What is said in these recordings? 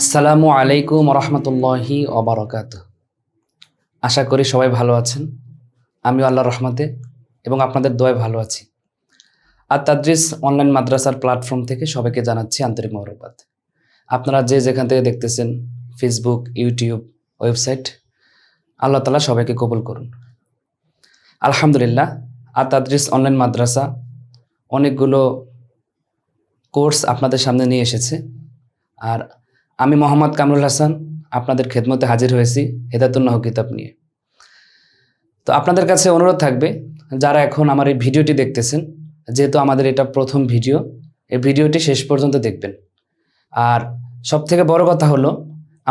আসসালামু আলাইকুম রহমতুল্লাহি ওবারাকাতুহু। আশা করি সবাই ভালো আছেন। আমিও আল্লাহর রহমতে এবং আপনাদের দোয়ায় ভালো আছি। আর তাদরিস অনলাইন মাদ্রাসার প্ল্যাটফর্ম থেকে সবাইকে জানাচ্ছি আন্তরিক মোবারকবাদ। আপনারা যে যেখান থেকে দেখতেছেন, ফেসবুক, ইউটিউব, ওয়েবসাইট, আল্লাহ তাআলা সবাইকে কবুল করুন। আলহামদুলিল্লাহ, আর তাদরিস অনলাইন মাদ্রাসা অনেকগুলো কোর্স আপনাদের সামনে নিয়ে এসেছে। আর আমি মোহাম্মদ কামরুল হাসান আপনাদের খেদমতে হাজির হয়েছি হেদায়েতুন নাহ কিতাব নিয়ে। তো আপনাদের কাছে অনুরোধ থাকবে, যারা এখন আমার এই ভিডিওটি দেখতেছেন, যেহেতু আমাদের এটা প্রথম ভিডিও, এই ভিডিওটি শেষ পর্যন্ত দেখবেন। আর সবথেকে বড় কথা হলো,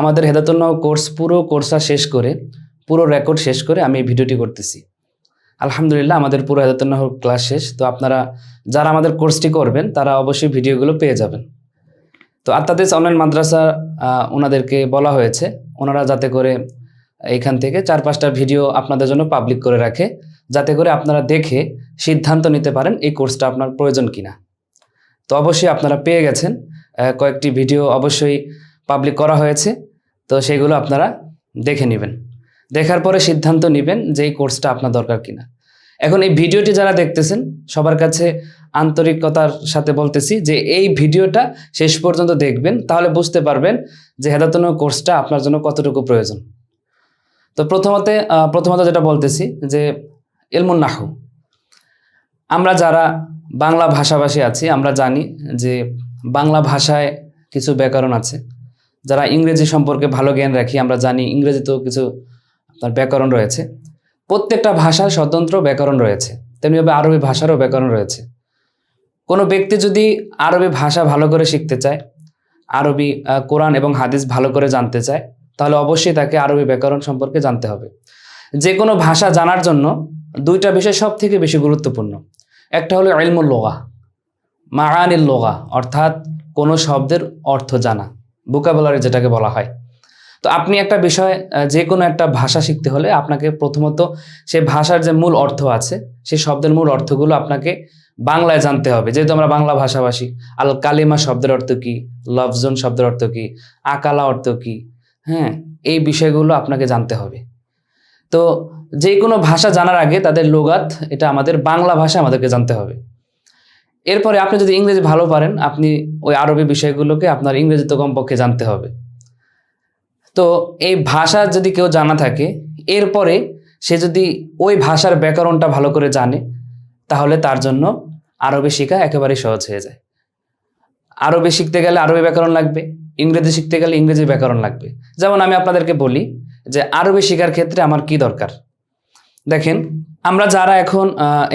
আমাদের হেদায়েতুন নাহ পুরো কোর্সটা শেষ করে, পুরো রেকর্ড শেষ করে আমি এই ভিডিওটি করতেছি। আলহামদুলিল্লাহ, আমাদের পুরো হেদায়েতুন নাহ ক্লাস শেষ। তো আপনারা যারা আমাদের কোর্সটি করবেন তারা অবশ্যই ভিডিওগুলো পেয়ে যাবেন। তো আত্মাদিস অনলাইন মাদ্রাসা ওনাদেরকে বলা হয়েছে, ওনারা যাতে করে এইখান থেকে 4-5টা ভিডিও আপনাদের জন্য পাবলিক করে রাখে, যাতে করে আপনারা দেখে সিদ্ধান্ত নিতে পারেন এই কোর্সটা আপনার প্রয়োজন কিনা। তো অবশ্যই আপনারা পেয়ে গেছেন, কয়েকটি ভিডিও অবশ্যই পাবলিক করা হয়েছে। তো সেইগুলো আপনারা দেখে নেবেন, দেখার পরে সিদ্ধান্ত নেবেন যে এই কোর্সটা আপনার দরকার কিনা। এখন এই ভিডিওটি যারা দেখতেছেন সবার কাছে আন্তরিকতার সাথে বলতেছি যে এই ভিডিওটা শেষ পর্যন্ত দেখবেন, তাহলে বুঝতে পারবেন যে হেদায়েতুন নাহ কোর্সটা আপনার জন্য কতটুকু প্রয়োজন। তো প্রথমত যেটা বলতেছি যে ইলমুন নাহু, আমরা যারা বাংলা ভাষাভাষী আছি আমরা জানি যে বাংলা ভাষায় কিছু ব্যাকরণ আছে। যারা ইংরেজি সম্পর্কে ভালো জ্ঞান রাখি আমরা জানি ইংরেজিতেও কিছু আপনার ব্যাকরণ রয়েছে। প্রত্যেকটা ভাষার স্বতন্ত্র ব্যাকরণ রয়েছে, তেমনিভাবে আরবি ভাষারও ব্যাকরণ রয়েছে। কোনো ব্যক্তি যদি আরবি ভাষা ভালো করে শিখতে চায়, আরবি কোরআন এবং হাদিস ভালো করে জানতে চায়, তাহলে অবশ্যই তাকে আরবি ব্যাকরণ সম্পর্কে জানতে হবে। যে কোনো ভাষা জানার জন্য দুইটা বিষয় সব থেকে বেশি গুরুত্বপূর্ণ। একটা হলো ইলমুল লুগা, মাআনিল লুগা, অর্থাৎ কোনো শব্দের অর্থ জানা, ভোকাবুলারি যেটাকে বলা হয়। তো আপনি একটা বিষয়, যে কোনো একটা ভাষা শিখতে হলে আপনাকে প্রথমত সে ভাষার যে মূল অর্থ আছে, সেই শব্দের মূল অর্থগুলো আপনাকে বাংলায় জানতে হবে। যেহেতু আমরা বাংলা ভাষাভাষী, আল কালিমা শব্দের অর্থ কী, লফজুন শব্দের অর্থ কী, আকালা অর্থ কী, হ্যাঁ, এই বিষয়গুলো আপনাকে জানতে হবে। তো যে কোনো ভাষা জানার আগে তাদের লুগাত, এটা আমাদের বাংলা ভাষা আমাদেরকে জানতে হবে। এরপরে আপনি যদি ইংরেজি ভালো পারেন, আপনি ওই আরবি বিষয়গুলোকে আপনার ইংরেজিতে কমপক্ষে জানতে হবে। তো এই ভাষা যদি কেউ জানা থাকে, এরপরে সে যদি ওই ভাষার ব্যাকরণটা ভালো করে জানে, তাহলে তার জন্য আরবি শেখা একেবারেই সহজ হয়ে যায়। আরবি শিখতে গেলে আরবি ব্যাকরণ লাগবে, ইংরেজি শিখতে গেলে ইংরেজি ব্যাকরণ লাগবে। যেমন আমি আপনাদেরকে বলি যে আরবি শেখার ক্ষেত্রে আমার কি দরকার। দেখেন, আমরা যারা এখন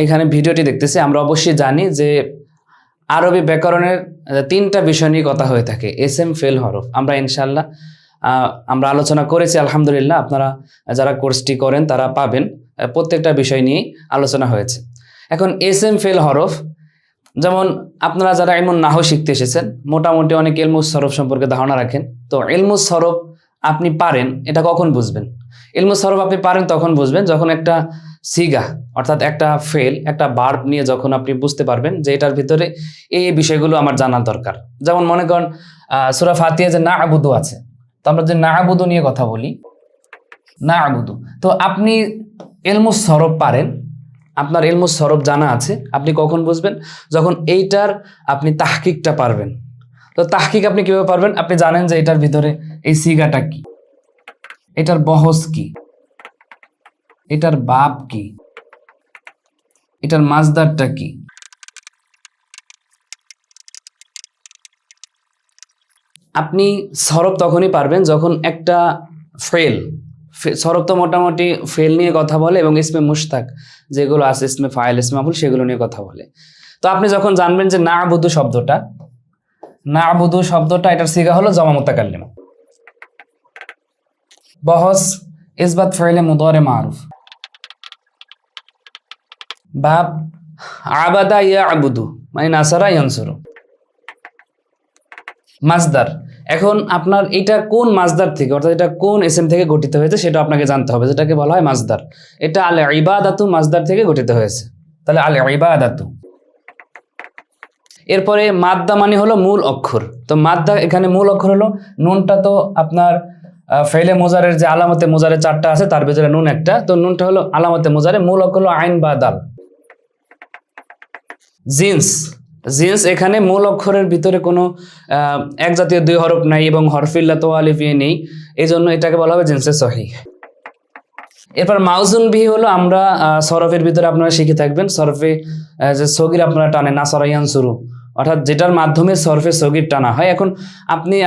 এখানে ভিডিওটি দেখতেছি, আমরা অবশ্যই জানি যে আরবি ব্যাকরণের 3টা বিষয় নিয়ে কথা হয়ে থাকে, এসএম, ফেল, হরফ। আমরা ইনশাল্লাহ আমরা আলোচনা করেছি, আলহামদুলিল্লাহ। আপনারা যারা কোর্সটি করেন তারা পাবেন, প্রত্যেকটা বিষয় নিয়ে আলোচনা হয়েছে। এখন এসএম, ফেল, হরফ, যেমন আপনারা যারা ইলমুন নাহু শিখতে এসেছেন, মোটামুটি অনেক ইলমুস সরফ সম্পর্কে ধারণা রাখেন। তো ইলমুস সরফ আপনি পারেন, এটা কখন বুঝবেন? ইলমুস সরফ আপনি পারেন তখন বুঝবেন যখন একটা সিগা, অর্থাৎ একটা ফেল, একটা বার্ব নিয়ে যখন আপনি বুঝতে পারবেন যে এটার ভিতরে এই বিষয়গুলো আমার জানার দরকার। যেমন মনে করেন সূরা ফাতিহা যে না আবুদু আছে, তো আমরা যে না আবুদু নিয়ে কথা বলি, না আবুদু, তো আপনি ইলমুস সরফ পারেন, আপনার ইলমুস সরফ জানা আছে, আপনি কখন বুঝবেন? যখন এইটার আপনি তাহকিকটা পারবেন। তো তাহকিক আপনি কিভাবে পারবেন? আপনি জানেন যে এটার ভিতরে এই সিগাটা কি, এটার বহস কি, এটার বাব কি, এটার মাজদারটা কি। আপনি সরফ তখনই পারবেন যখন একটা ফেল, সরফ তো মোটামুটি ফেল নিয়ে কথা বলে এবং ইসমে মুশতাক যেগুলো আছে, ইসমে ফাইল, ইসমে মাফউল, সেগুলো নিয়ে কথা বলে। তো আপনি যখন জানবেন যে না আবুদু শব্দটা, না আবুদু শব্দটা এটার সিগা হলো জমা মুতাকাল্লিম, বহস ইসবাত ফাইলে মুদারে মারুফ, বাব আবাদা ইয়া আবুদু মানে নাসারা ইয়ানসুরু, মাজদার। এখন আপনার এটা কোন মাজদার থেকে, অর্থাৎ এটা কোন এসএম থেকে গঠিত হয়েছে সেটা আপনাকে জানতে হবে, যেটাকে বলা হয় মাজদার। এটা আল ইবাদাতু মাজদার থেকে গঠিত হয়েছে, তাহলে আল ইবাদাতু। এরপরে মাদ্দা মানে হলো মূল অক্ষর। তো মাদ্দা এখানে মূল অক্ষর হলো নুনটা। তো আপনার ফেলে মোজারের যে আলামতে মোজারে 4টা আছে তার ভিতরে নুন একটা, তো নুনটা হলো আলামতে মোজারে, মূল অক্ষর হলো আইন বা দাল। জিন্স, জিন্স এখানে মূল অক্ষরের ভিতরে কোনো এক জাতীয় 2 হরফ নাই এবং হরফিল্লা তো আলিফিয়ে নেই, এই জন্য এটাকে বলা হবে জিন্সে সহিহ। এরপর মাউজুন বিহি হলো, আমরা সরফের ভিতরে আপনারা শিখে থাকবেন, সরফে যে সগির আপনারা টানে না সরাইয়ান শুরু, অর্থাৎ যেটার মাধ্যমে সরফে সগির টানা হয়। এখন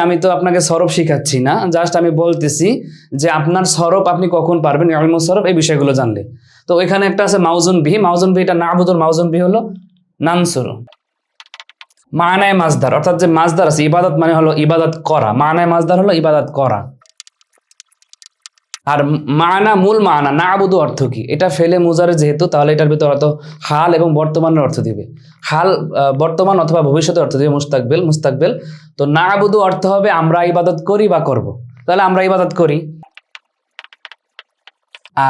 আমি তো আপনাকে সরফ শিখাচ্ছি না, জাস্ট আমি বলতেছি যে আপনার সরফ আপনি কখন পারবেন ইলমুস সরফ এই বিষয়গুলো জানলে। তো এখানে একটা আছে মাউজুন বিহি, মাউজুন বিহিটা নাবুদুর, মাউজুন বিহি হলো নানসুরু। মানায় মাজদার, অর্থাৎ যে মাজদার আছে ইবাদত মানে হলো ইবাদত করা, মানায় মাজদার হলো ইবাদত করা। আর মানা মূল মানা না আবুদু অর্থ কি, এটা ফেলে মুজারে যেহেতু, তাহলে এটার ভিতরে অর্থ হাল এবং বর্তমানের অর্থ দিবে। হাল বর্তমান অথবা ভবিষ্যতের অর্থ দিবে, মুস্তাকবেল মুস্তাকবেল। তো না আবুদু অর্থ হবে আমরা ইবাদত করি বা করব, তাহলে আমরা ইবাদত করি।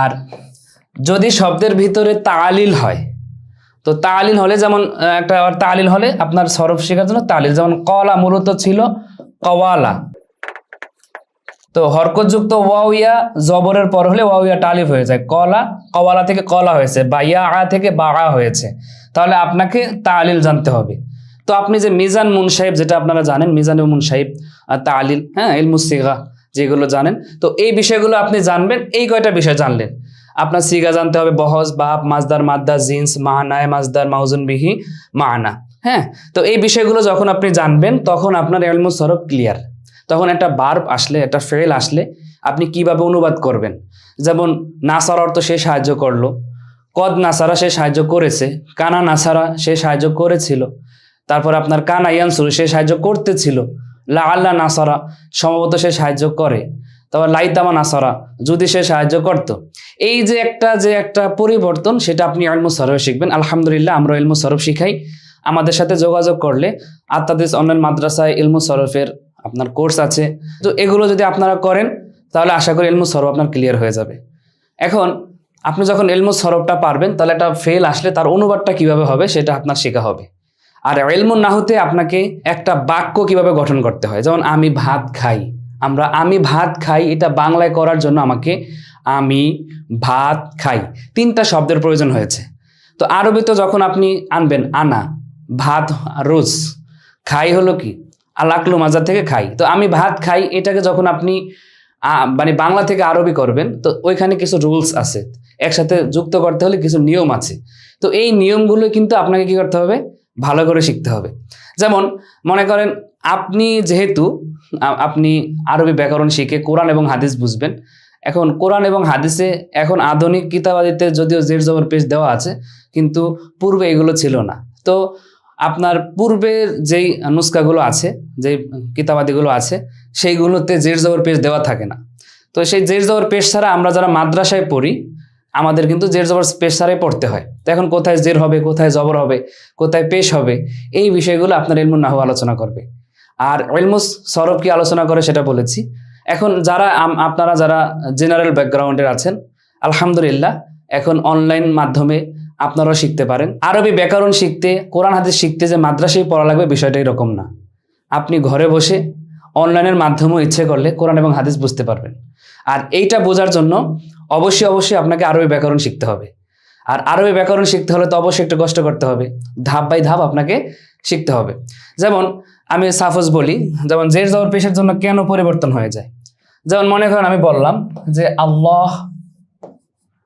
আর যদি শব্দের ভিতরে তালিল হয়, তো তালিল হলে যেমন একটা তালিল হলে আপনার সরফ শেখার জন্য তালিল, যেমন কলা মূলত ছিল কওয়ালা। তো হরকতযুক্ত ওয়াউইয়া জবরের পর হলে ওয়াউইয়া তালিফ হয়ে যায়, কলা কওয়ালা থেকে কলা হয়েছে, বা ইয়া আ থেকে বা আ হয়েছে, তাহলে আপনাকে তালিল জানতে হবে। তো আপনি যে মিজান মুনসাহিব, যেটা আপনারা জানেন মিজান এবং মুনসাহিব তালিল, হ্যাঁ ইলমুস সিগা যেগুলো জানেন, তো এই বিষয়গুলো আপনি জানবেন। এই কয়টা বিষয় জানলেন, আপনার সিগা জানতে হবে, বহজ, বাব, মাজদার, মাদ্দা, জিন্স, মানায় মাজদার, মাউজুন বিহি, মানা। হ্যাঁ, তো এই বিষয়গুলো যখন আপনি জানবেন তখন আপনার ইলমুস সরফ ক্লিয়ার। তখন একটা বার্ব আসলে, একটা ফেল আসলে আপনি কিভাবে অনুবাদ করবেন, যেমন নাসার অর্থ সে সাহায্য করলো, কদ নাসারা সে সাহায্য করেছে, কানা নাসারা সে সাহায্য করেছিল, তারপর আপনার কানা ইয়ানসুর সে সাহায্য করতেছিল, লা আল্লাহ নাসারা সম্ভবত সে সাহায্য করে, তারপর লাইতামা নাসারা যদি সে সাহায্য করত। এই যে একটা পরিবর্তন, সেটা আপনি ইলমুস সরফে শিখবেন। আলহামদুলিল্লাহ আমরা ইলমুস সরফ শিখাই। আমাদের সাথে যোগাযোগ করলে আত্মাদিস অনলাইন মাদ্রাসায় ইলমুস সরফের আপনার কোর্স আছে। তো এগুলো যদি আপনারা করেন তাহলে আশা করি ইলমুস সরফ আপনার ক্লিয়ার হয়ে যাবে। এখন আপনি যখন ইলমুস সরফটা পারবেন, তাহলে একটা ফেল আসলে তার অনুবাদটা কিভাবে হবে সেটা আপনার শেখা হবে। আর ইলমুন নাহুতে আপনাকে একটা বাক্য কিভাবে গঠন করতে হয়, যেমন আমি ভাত খাই, আমি ভাত খাই, এটা বাংলায় করার জন্য আমাকে আমি ভাত খাই 3টা শব্দের প্রয়োজন হয়েছে। তো আরবিতে যখন আপনি আনবেন আনা, ভাত রোজ, খাই হলো কি আলাকলু মাজার থেকে খাই, তো আমি ভাত খাই, এটাকে যখন আপনি মানে বাংলা থেকে আরবি করবেন, তো ওইখানে কিছু রুলস আছে, একসাথে যুক্ত করতে হলে কিছু নিয়ম আছে। তো এই নিয়মগুলো কিন্তু আপনাকে কি করতে হবে, ভালো করে শিখতে হবে। যেমন মনে করেন যেহেতু আপনি আরবি ব্যাকরণ শিখে কোরআন এবং হাদিস বুঝবেন, এখন কোরআন এবং হাদিসে এখন আধুনিক কিতাবাদিতে যদিও জের জবর পেশ দেওয়া আছে, কিন্তু পূর্বে এগুলো ছিল না। তো আপনার পূর্বের যেই নুস্কাগুলো আছে, যেই কিতাবাদিগুলো আছে, সেইগুলোতে জের জবর পেশ দেওয়া থাকে না। তো সেই জের জবর পেশ ছাড়া আমরা যারা মাদ্রাসায় পড়ি, আমাদের কিন্তু জের জবর পেশ ছাড়াই পড়তে হয়। তো এখন কোথায় জের হবে, কোথায় জবর হবে, কোথায় পেশ হবে, এই বিষয়গুলো আপনার ইলমুন নাহু আলোচনা করবে। আর ইলমুস সরফ কি আলোচনা করে সেটা বলেছি। এখন আপনারা যারা জেনারেল ব্যাকগ্রাউন্ডের আছেন, আলহামদুলিল্লাহ এখন অনলাইন মাধ্যমে আপনারাও শিখতে পারেন। আরবি ব্যাকরণ শিখতে, কোরআন হাদিস শিখতে যে মাদ্রাসায় পড়া লাগবে বিষয়টা এরকম না। আপনি ঘরে বসে অনলাইনের মাধ্যমেও ইচ্ছে করলে কোরআন এবং হাদিস বুঝতে পারবেন। আর এইটা বোঝার জন্য অবশ্যই আপনাকে আরবি ব্যাকরণ শিখতে হবে। আর আরবি ব্যাকরণ শিখতে হলে তো অবশ্যই একটু কষ্ট করতে হবে, ধাপ বাই ধাপ আপনাকে শিখতে হবে। যেমন আমি সাপোজ বলি, যেমন জের জবর পেশের জন্য কেন পরিবর্তন হয়ে যায়। যেমন মনে করেন আমি বললাম যে আল্লাহ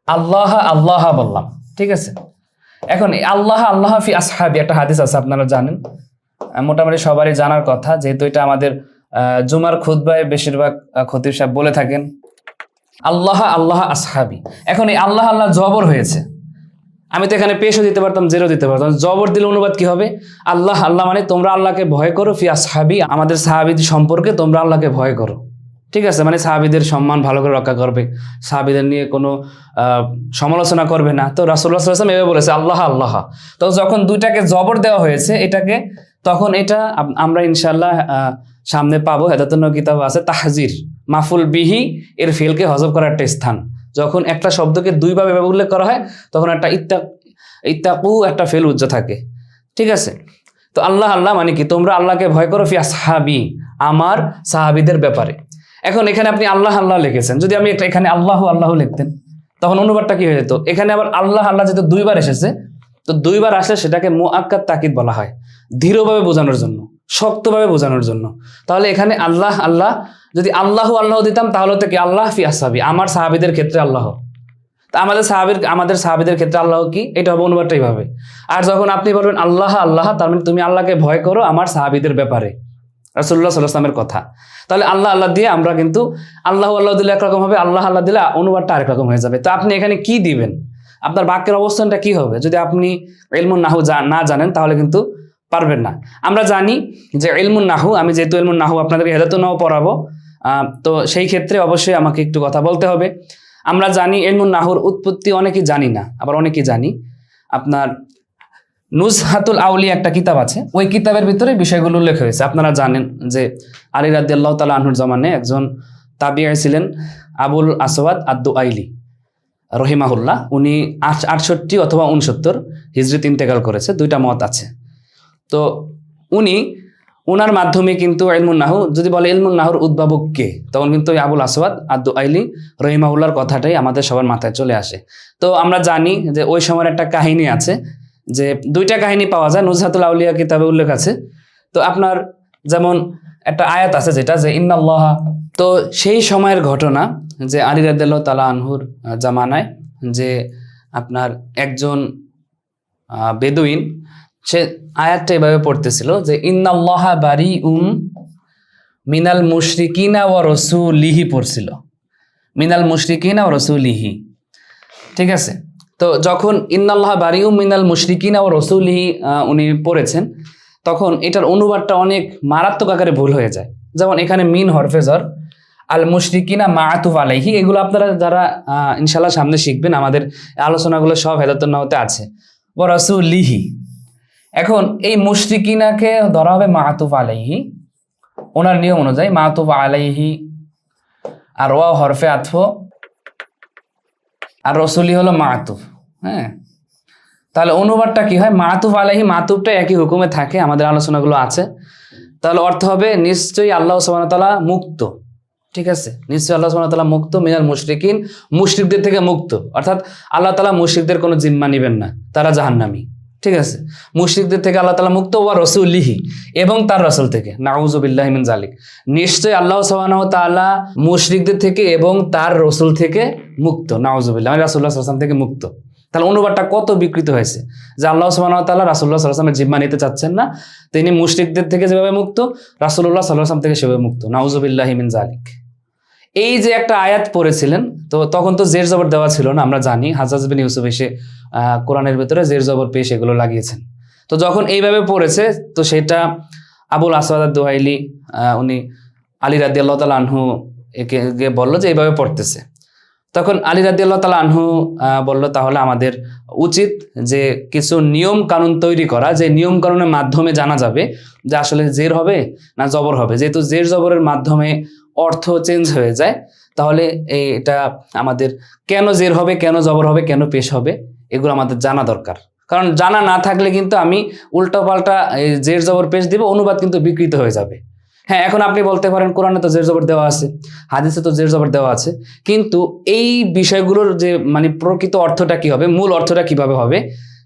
আল্লাহ আল্লাহ বললাম, ঠিক আছে। এখন আল্লাহ আল্লাহ ফি আসহাবি একটা হাদিস আছে, আপনারা জানেন, মোটামুটি সবারই জানার কথা, যেহেতু এটা আমাদের জুমার খুতবায় বেশিরভাগ খতিব সাহেব বলে থাকেন, আল্লাহ আল্লাহ আসহাবি। এখন এই আল্লাহ আল্লাহ জবর হয়েছে, আমি তো এখানে পেশও দিতে পারতাম, জেরও দিতে পারতাম। জবর দিলে অনুবাদ কি হবে, আল্লাহ আল্লাহ মানে তোমরা আল্লাহকে ভয় করো, ফি আসহাবি আমাদের সাহাবীদের সম্পর্কে তোমরা আল্লাহকে ভয় করো, ঠিক আছে। মানে সাহাবীদের সম্মান ভালো করে রক্ষা করবে, সাহাবীদের নিয়ে কোনো সমালোচনা করবে না। তো রাসূলুল্লাহ সাল্লাল্লাহু আলাইহি ওয়াসাল্লাম এভাবে বলেছে আল্লাহ আল্লাহ। তো যখন দুইটাকে জবর দেওয়া হয়েছে এটাকে, তখন এটা আমরা ইনশাআল্লাহ সামনে পাবো। হেদায়েতুন কিতাব আছে তাহজির মাফুল বিহি এর ফেলকে হযফ করার একটা স্থান। যখন একটা শব্দকে দুইভাবে উল্লেখ করা হয় তখন একটা ইত্তাকু একটা ফেল উজ্জ থাকে, ঠিক আছে। তো আল্লাহ আল্লাহ মানে কি, তোমরা আল্লাহকে ভয় করো ফি আসহাবি, আমার সাহাবীদের ব্যাপারে। এখন এখানে আপনি আল্লাহ আল্লাহ লিখেছেন, যদি আমি এখানে আল্লাহ আল্লাহ লিখতেন তখন অনুবাদটা কি হয়ে যেত? এখানে আবার আল্লাহ আল্লাহ যেহেতু দুইবার এসেছে, তো দুইবার আসলে সেটাকে মুআক্কাদ তাকিদ বলা হয়, দৃঢ়ভাবে বোঝানোর জন্য, শক্তভাবে বোঝানোর জন্য। তাহলে এখানে আল্লাহ আল্লাহ, যদি আল্লাহ আল্লাহ দিতাম তাহলে তো কি আল্লাহ ফি আসহাবি, আমার সাহাবীদের ক্ষেত্রে আল্লাহ। তা আমাদের সাহাবীদের ক্ষেত্রে আল্লাহ কি, এটা হবে অনুবাদটা এইভাবে। আর যখন আপনি বলবেন আল্লাহ আল্লাহ, তার মানে তুমি আল্লাহকে ভয় করো আমার সাহাবীদের ব্যাপারে, রাসূলুল্লাহ সাল্লাল্লাহু আলাইহি ওয়াসাল্লামের কথা। তাহলে আল্লাহ আল্লাহ দিয়ে আমরা কিন্তু আল্লাহ আল্লাহ দিলে একরকম হবে, আল্লাহ আল্লাহ দিলে অনুবাদটা আরেক রকম হয়ে যাবে। তো আপনি এখানে কি দিবেন, আপনার বাক্যের অবস্থানটা কি হবে? যদি আপনি ইলমুন নাহু না জানেন তাহলে কিন্তু পারবেন না। আমরা জানি যে ইলমুন নাহু, আমি যেহেতু ইলমুন নাহু আপনাদেরকে হেদায়েতুন নাহু পড়াবো, তো সেই ক্ষেত্রে অবশ্যই আমাকে একটু কথা বলতে হবে। আমরা জানি ইলমুন নাহুর উৎপত্তি অনেকেই জানি না, আবার অনেকেই জানি। আপনার নুজহাতুল আউলিয়া একটা কিতাব আছে, ওই কিতাবের ভিতরে বিষয়গুলো উল্লেখ হয়েছে। আপনারা জানেন যে আলী রাদিয়াল্লাহু তাআলা আনহুর জামানে একজন তাবিঈ ছিলেন আবুল আসওয়াদ আদ-দুআইলি রহিমাহুল্লাহ। উনি 68 অথবা 69 হিজরিতে ইন্তেকাল করেছে, দুইটা মত আছে। তো উনার মাধ্যমে কিন্তু ইলমুন নাহু, যদি বলে ইলমুন নাহুর উদ্ভাবক কে, তখন কিন্তু আবুল আসওয়াদ আদ-দুআইলি রহিমাহুল্লাহর কথাটাই আমাদের সবার মাথায় চলে আসে। তো আমরা জানি যে ওই সময়ের একটা কাহিনী আছে, যে দুইটা কাহিনী পাওয়া যায় নুজহাতুল আউলিয়া কিতাবে উল্লেখ আছে। তো আপনার যেমন একটা আয়াত আছে যেটা যে ইন্নাল্লাহ, তো সেই সময়ের ঘটনা যে আলী রাদিয়াল্লাহু তাআলা আনহুর জামানায় যে আপনার একজন বেদুইন, সে আয়াতটা এভাবে পড়তেছিল যে ইন্নাল্লাহা বারিউম মিনাল মুশরিকিনা ওয়া রাসূলিহি পড়ছিল, মিনাল মুশরিকিনা ওয়া রাসূলিহি, ঠিক আছে। তো যখন ইন্নাল্লাহা বারিউম মিনাল মুশরিকিনা ওয়া রাসূলিহি উনি পড়েছেন, তখন এটার অনুবাদটা অনেক মারাত্মক আকারে ভুল হয়ে যায়। যেমন এখানে মিন হরফে জর, আল মুশরিকিনা মাআতুফ আলাইহি, এগুলো আপনারা যারা ইনশাআল্লাহ সামনে শিখবেন, আমাদের আলোচনাগুলো সব হেদায়েতুন নাহুতে আছে। ওয়া রাসূলিহি, এখন এই মুশরিকিনাকে ধরা হবে মাআতুফ আলাইহি, ওনার নিয়ম অনুযায়ী মাআতুফ আলাইহি, আর ওয়া হরফে আতফ, আর রসুলি হলো মাআতুফ। হ্যাঁ, তাহলে অনুবাদটা কি হয়? মাআতুফ আলাইহি, মাআতুফটা একই হুকুমে থাকে, আমাদের আলোচনাগুলো আছে। তাহলে অর্থ হবে নিশ্চয়ই আল্লাহ সুবহানাহু ওয়া তাআলা মুক্ত, ঠিক আছে, নিশ্চয়ই আল্লাহ সুবহানাহু ওয়া তাআলা মুক্ত, মিনাল মুশরিকিন, মুশরিকদের থেকে মুক্ত, অর্থাৎ আল্লাহ তাআলা মুশরিকদের কোনো জিম্মা নেবেন না, তারা জাহান্নামী, ঠিক আছে। মুশরিকদের থেকে আল্লাহ তাআলা মুক্ত, ওয়া রাসূলিহি, এবং তার রাসূল থেকে, নাউযু বিল্লাহি মিন যালিক, নিশ্চয়ই আল্লাহ সুবহানাহু ওয়া তাআলা মুশরিকদের থেকে এবং তার রাসূল থেকে মুক্ত, নাউযু বিল্লাহ, রাসূলুল্লাহ সাল্লাল্লাহু আলাইহি ওয়াসাল্লাম থেকে মুক্ত। তাহলে অনুবাদটা কত বিকৃত হয়েছে, যে আল্লাহ সুবহানাহু ওয়া তাআলা রাসূলুল্লাহ সাল্লাল্লাহু আলাইহি ওয়াসাল্লামের জিম্মা নিতে চাচ্ছেন না, তিনি মুশরিকদের থেকে যেভাবে মুক্ত, রাসূলুল্লাহ সাল্লাল্লাহু আলাইহি ওয়াসাল্লাম থেকে সেভাবে মুক্ত, নাউযু বিল্লাহি মিন যালিক। এই যে একটা আয়াত পড়েছিলেন, তো তখন তো জের জবর দেওয়া ছিল না, আমরা জানি হাজ্জাজ বিন ইউসুফ এসে কোরআনের ভিতরে জের জবর পেশ এগুলো লাগিয়েছেন। তো যখন এইভাবে পড়েছে, তো সেটা আবুল আসওয়াদ আদ-দুআইলি উনি আলী রাদিয়াল্লাহু তাআলা আনহু একে বলল যে এইভাবে পড়তেছে। তখন আলী রাদিয়াল্লাহু তাআলা আনহু বলল তাহলে আমাদের উচিত যে কিছু নিয়ম কানুন তৈরি করা, যে নিয়ম কানুনের মাধ্যমে জানা যাবে যে আসলে জের হবে না জবর হবে। যেহেতু জের জবরের মাধ্যমে অর্থ চেঞ্জ হয়ে যায়, তাহলে এটা আমাদের কেন জের হবে, কেন জবর হবে, কেন পেশ হবে, এগুলো আমাদের জানা দরকার। কারণ জানা না থাকলে কিন্তু আমি উল্টাপাল্টা জের জবর পেশ দিব, অনুবাদ কিন্তু বিকৃত হয়ে যাবে। হ্যাঁ, এখন আপনি বলতে পারেন কোরআনে তো জের জবর দেওয়া আছে, হাদিসে তো জের জবর দেওয়া আছে, কিন্তু এই বিষয়গুলোর যে মানে প্রকৃত অর্থটা কি হবে, মূল অর্থটা কিভাবে হবে,